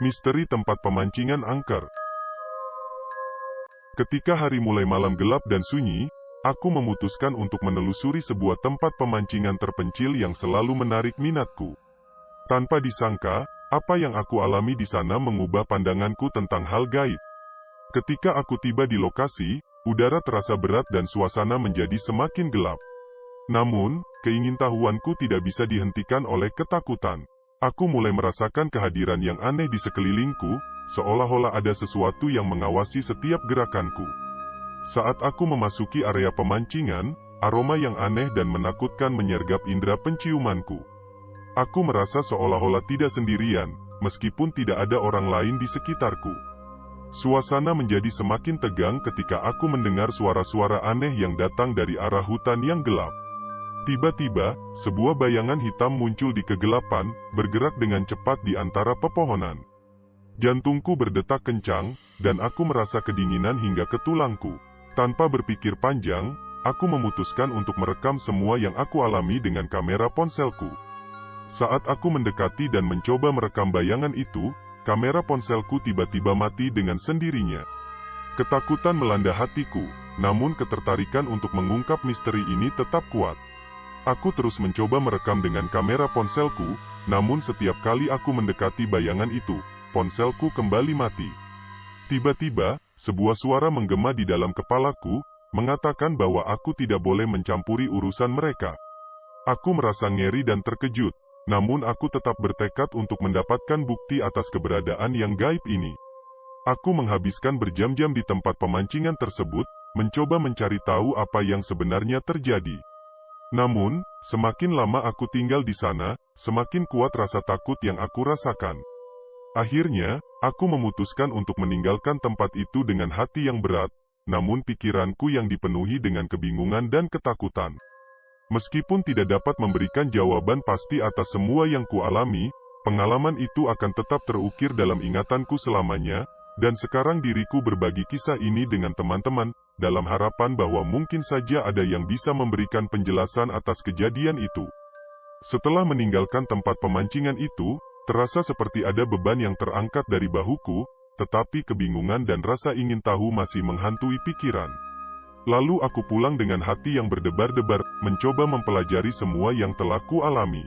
Misteri tempat pemancingan angker. Ketika hari mulai malam gelap dan sunyi, aku memutuskan untuk menelusuri sebuah tempat pemancingan terpencil yang selalu menarik minatku. Tanpa disangka, apa yang aku alami di sana mengubah pandanganku tentang hal gaib. Ketika aku tiba di lokasi, udara terasa berat dan suasana menjadi semakin gelap. Namun, keingintahuanku tidak bisa dihentikan oleh ketakutan. Aku mulai merasakan kehadiran yang aneh di sekelilingku, seolah-olah ada sesuatu yang mengawasi setiap gerakanku. Saat aku memasuki area pemancingan, aroma yang aneh dan menakutkan menyergap indera penciumanku. Aku merasa seolah-olah tidak sendirian, meskipun tidak ada orang lain di sekitarku. Suasana menjadi semakin tegang ketika aku mendengar suara-suara aneh yang datang dari arah hutan yang gelap. Tiba-tiba, sebuah bayangan hitam muncul di kegelapan, bergerak dengan cepat di antara pepohonan. Jantungku berdetak kencang, dan aku merasa kedinginan hingga ke tulangku. Tanpa berpikir panjang, aku memutuskan untuk merekam semua yang aku alami dengan kamera ponselku. Saat aku mendekati dan mencoba merekam bayangan itu, kamera ponselku tiba-tiba mati dengan sendirinya. Ketakutan melanda hatiku, namun ketertarikan untuk mengungkap misteri ini tetap kuat. Aku terus mencoba merekam dengan kamera ponselku, namun setiap kali aku mendekati bayangan itu, ponselku kembali mati. Tiba-tiba, sebuah suara menggema di dalam kepalaku, mengatakan bahwa aku tidak boleh mencampuri urusan mereka. Aku merasa ngeri dan terkejut, namun aku tetap bertekad untuk mendapatkan bukti atas keberadaan yang gaib ini. Aku menghabiskan berjam-jam di tempat pemancingan tersebut, mencoba mencari tahu apa yang sebenarnya terjadi. Namun, semakin lama aku tinggal di sana, semakin kuat rasa takut yang aku rasakan. Akhirnya, aku memutuskan untuk meninggalkan tempat itu dengan hati yang berat, namun pikiranku yang dipenuhi dengan kebingungan dan ketakutan. Meskipun tidak dapat memberikan jawaban pasti atas semua yang kualami, pengalaman itu akan tetap terukir dalam ingatanku selamanya, dan sekarang diriku berbagi kisah ini dengan teman-teman, dalam harapan bahwa mungkin saja ada yang bisa memberikan penjelasan atas kejadian itu. Setelah meninggalkan tempat pemancingan itu, terasa seperti ada beban yang terangkat dari bahuku, tetapi kebingungan dan rasa ingin tahu masih menghantui pikiran. Lalu aku pulang dengan hati yang berdebar-debar, mencoba mempelajari semua yang telah kualami.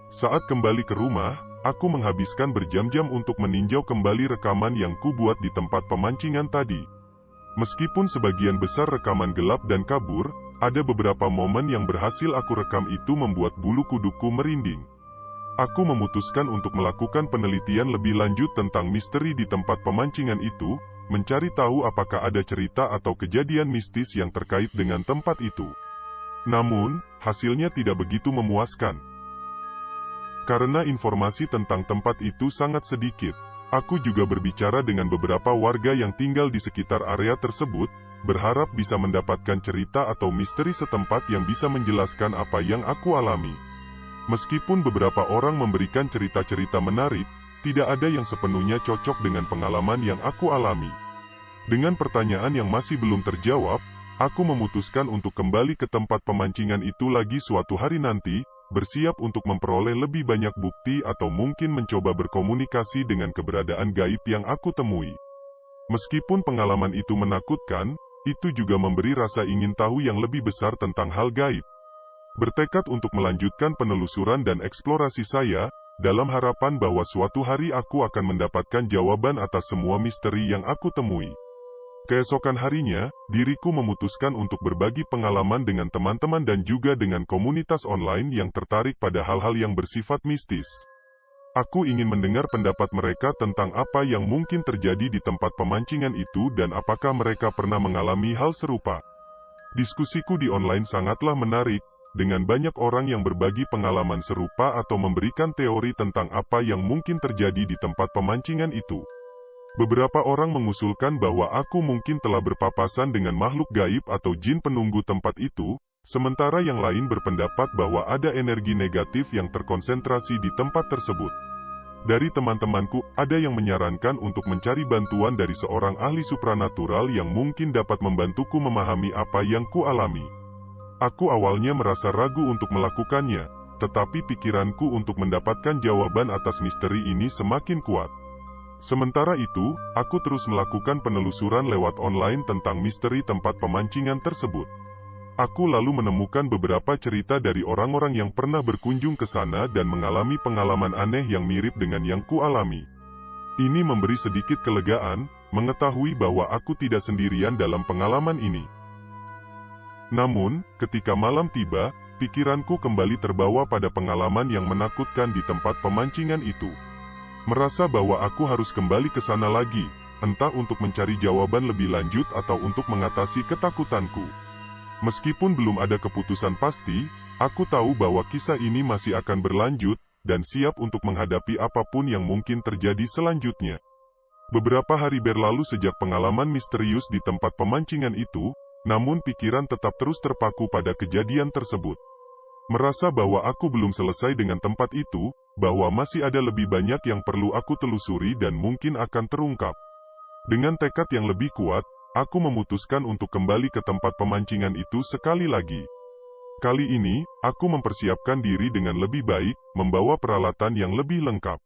Saat kembali ke rumah, aku menghabiskan berjam-jam untuk meninjau kembali rekaman yang kubuat di tempat pemancingan tadi. Meskipun sebagian besar rekaman gelap dan kabur, ada beberapa momen yang berhasil aku rekam itu membuat bulu kuduku merinding. Aku memutuskan untuk melakukan penelitian lebih lanjut tentang misteri di tempat pemancingan itu, mencari tahu apakah ada cerita atau kejadian mistis yang terkait dengan tempat itu. Namun, hasilnya tidak begitu memuaskan. Karena informasi tentang tempat itu sangat sedikit, aku juga berbicara dengan beberapa warga yang tinggal di sekitar area tersebut, berharap bisa mendapatkan cerita atau misteri setempat yang bisa menjelaskan apa yang aku alami. Meskipun beberapa orang memberikan cerita-cerita menarik, tidak ada yang sepenuhnya cocok dengan pengalaman yang aku alami. Dengan pertanyaan yang masih belum terjawab, aku memutuskan untuk kembali ke tempat pemancingan itu lagi suatu hari nanti, bersiap untuk memperoleh lebih banyak bukti atau mungkin mencoba berkomunikasi dengan keberadaan gaib yang aku temui. Meskipun pengalaman itu menakutkan, itu juga memberi rasa ingin tahu yang lebih besar tentang hal gaib. Bertekad untuk melanjutkan penelusuran dan eksplorasi saya, dalam harapan bahwa suatu hari aku akan mendapatkan jawaban atas semua misteri yang aku temui. Keesokan harinya, diriku memutuskan untuk berbagi pengalaman dengan teman-teman dan juga dengan komunitas online yang tertarik pada hal-hal yang bersifat mistis. Aku ingin mendengar pendapat mereka tentang apa yang mungkin terjadi di tempat pemancingan itu dan apakah mereka pernah mengalami hal serupa. Diskusiku di online sangatlah menarik, dengan banyak orang yang berbagi pengalaman serupa atau memberikan teori tentang apa yang mungkin terjadi di tempat pemancingan itu. Beberapa orang mengusulkan bahwa aku mungkin telah berpapasan dengan makhluk gaib atau jin penunggu tempat itu, sementara yang lain berpendapat bahwa ada energi negatif yang terkonsentrasi di tempat tersebut. Dari teman-temanku, ada yang menyarankan untuk mencari bantuan dari seorang ahli supranatural yang mungkin dapat membantuku memahami apa yang kualami. Aku awalnya merasa ragu untuk melakukannya, tetapi pikiranku untuk mendapatkan jawaban atas misteri ini semakin kuat. Sementara itu, aku terus melakukan penelusuran lewat online tentang misteri tempat pemancingan tersebut. Aku lalu menemukan beberapa cerita dari orang-orang yang pernah berkunjung ke sana dan mengalami pengalaman aneh yang mirip dengan yang kualami. Ini memberi sedikit kelegaan, mengetahui bahwa aku tidak sendirian dalam pengalaman ini. Namun, ketika malam tiba, pikiranku kembali terbawa pada pengalaman yang menakutkan di tempat pemancingan itu. Merasa bahwa aku harus kembali ke sana lagi, entah untuk mencari jawaban lebih lanjut atau untuk mengatasi ketakutanku. Meskipun belum ada keputusan pasti, aku tahu bahwa kisah ini masih akan berlanjut, dan siap untuk menghadapi apapun yang mungkin terjadi selanjutnya. Beberapa hari berlalu sejak pengalaman misterius di tempat pemancingan itu, namun pikiran tetap terus terpaku pada kejadian tersebut. Merasa bahwa aku belum selesai dengan tempat itu, bahwa masih ada lebih banyak yang perlu aku telusuri dan mungkin akan terungkap. Dengan tekad yang lebih kuat, aku memutuskan untuk kembali ke tempat pemancingan itu sekali lagi. Kali ini, aku mempersiapkan diri dengan lebih baik, membawa peralatan yang lebih lengkap.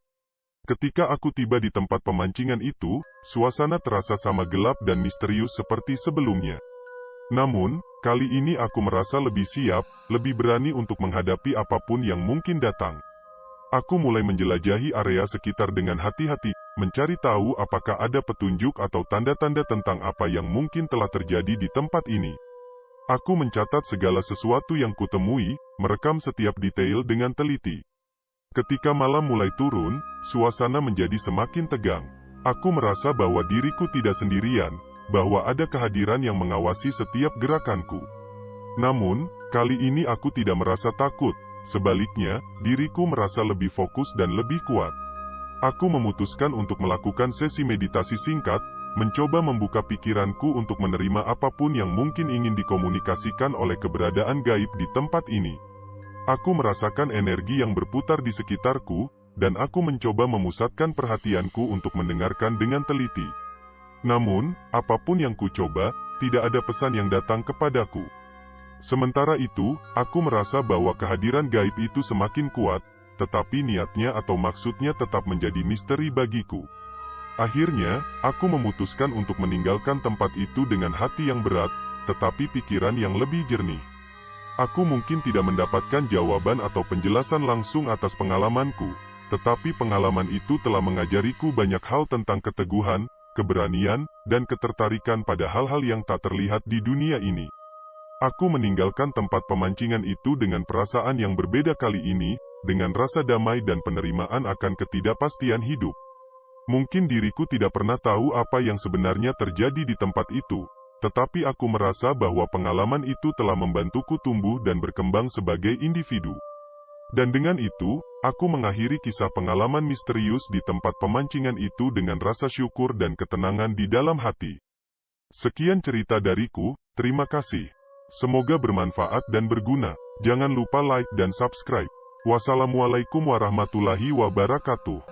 Ketika aku tiba di tempat pemancingan itu, suasana terasa sama gelap dan misterius seperti sebelumnya. Namun, kali ini aku merasa lebih siap, lebih berani untuk menghadapi apapun yang mungkin datang. Aku mulai menjelajahi area sekitar dengan hati-hati, mencari tahu apakah ada petunjuk atau tanda-tanda tentang apa yang mungkin telah terjadi di tempat ini. Aku mencatat segala sesuatu yang kutemui, merekam setiap detail dengan teliti. Ketika malam mulai turun, suasana menjadi semakin tegang. Aku merasa bahwa diriku tidak sendirian, bahwa ada kehadiran yang mengawasi setiap gerakanku. Namun, kali ini aku tidak merasa takut. Sebaliknya, diriku merasa lebih fokus dan lebih kuat. Aku memutuskan untuk melakukan sesi meditasi singkat, mencoba membuka pikiranku untuk menerima apapun yang mungkin ingin dikomunikasikan oleh keberadaan gaib di tempat ini. Aku merasakan energi yang berputar di sekitarku, dan aku mencoba memusatkan perhatianku untuk mendengarkan dengan teliti. Namun, apapun yang kucoba, tidak ada pesan yang datang kepadaku. Sementara itu, aku merasa bahwa kehadiran gaib itu semakin kuat, tetapi niatnya atau maksudnya tetap menjadi misteri bagiku. Akhirnya, aku memutuskan untuk meninggalkan tempat itu dengan hati yang berat, tetapi pikiran yang lebih jernih. Aku mungkin tidak mendapatkan jawaban atau penjelasan langsung atas pengalamanku, tetapi pengalaman itu telah mengajariku banyak hal tentang keteguhan, keberanian, dan ketertarikan pada hal-hal yang tak terlihat di dunia ini. Aku meninggalkan tempat pemancingan itu dengan perasaan yang berbeda kali ini, dengan rasa damai dan penerimaan akan ketidakpastian hidup. Mungkin diriku tidak pernah tahu apa yang sebenarnya terjadi di tempat itu, tetapi aku merasa bahwa pengalaman itu telah membantuku tumbuh dan berkembang sebagai individu. Dan dengan itu, aku mengakhiri kisah pengalaman misterius di tempat pemancingan itu dengan rasa syukur dan ketenangan di dalam hati. Sekian cerita dariku, terima kasih. Semoga bermanfaat dan berguna. Jangan lupa like dan subscribe. Wassalamualaikum warahmatullahi wabarakatuh.